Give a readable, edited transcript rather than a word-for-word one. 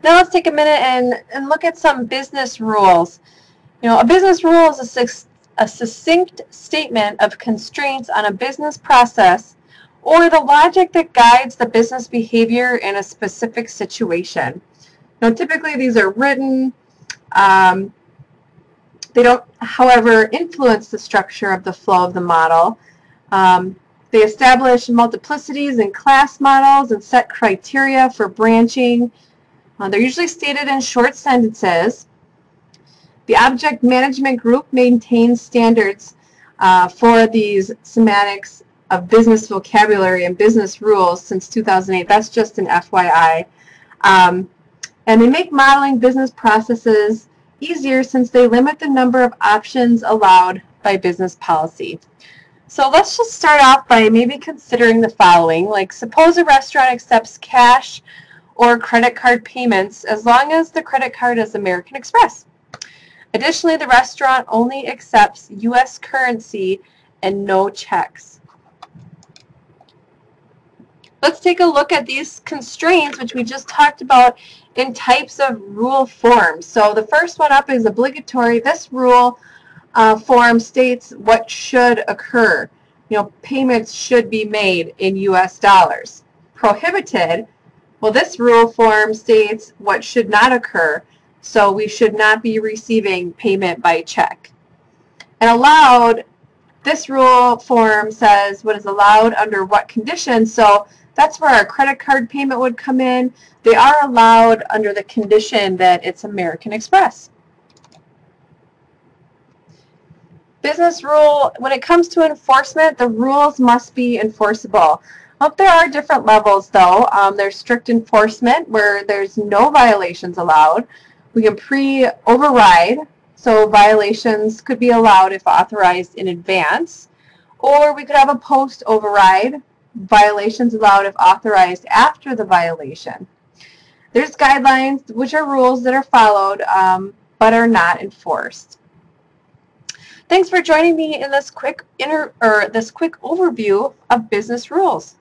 Now let's take a minute and look at some business rules. A business rule is a succinct statement of constraints on a business process or the logic that guides the business behavior in a specific situation. Typically these are written. They don't, however, influence the structure of the flow of the model. They establish multiplicities and class models and set criteria for branching. They're usually stated in short sentences. The object management group maintains standards for these semantics of business vocabulary and business rules since 2008. That's just an FYI. And they make modeling business processes easier since they limit the number of options allowed by business policy. So let's just start off by maybe considering the following. Like, suppose a restaurant accepts cash or credit card payments as long as the credit card is American Express. Additionally, the restaurant only accepts U.S. currency and no checks. Let's take a look at these constraints, which we just talked about in types of rule forms. So the first one up is obligatory. This rule form states what should occur. Payments should be made in U.S. dollars. Prohibited, well, this rule form states what should not occur. So we should not be receiving payment by check. And allowed, this rule form says what is allowed under what conditions. So that's where our credit card payment would come in. They are allowed under the condition that it's American Express. Business rule, when it comes to enforcement, the rules must be enforceable. There are different levels though. There's strict enforcement where there's no violations allowed. We can pre-override, so violations could be allowed if authorized in advance. Or we could have a post-override, violations allowed if authorized after the violation. There's guidelines, which are rules that are followed but are not enforced. Thanks for joining me in this quick overview of business rules.